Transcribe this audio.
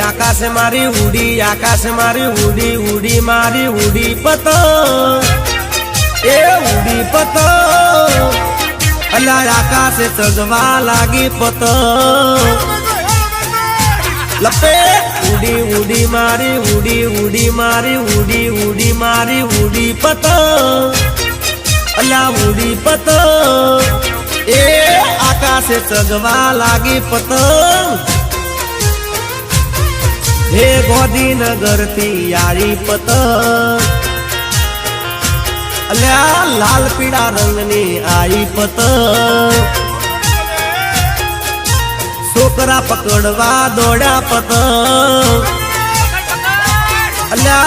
આકાશે મારી ઉડી, આકાશે મારી ઉડી, ઉડી મારી ઉડી પતંગ, એ ઉડી પતંગ, અલા આકાશે ચગવા લાગી પતંગ, લપે ઉડી ઉડી મારી ઉડી, ઉડી મારી ઉડી, ઉડી મારી ઉડી પતંગ, અલા ઉડી પતંગ, એ આકાશે ચગવા લાગી પતંગ, હે ગોધીનગર થી આરી પતંગ, અલ્યા લાલ પીળા રંગની આઈ પતંગ, છોકરા પકડવા દોડ્યા પતંગ, અલ્યા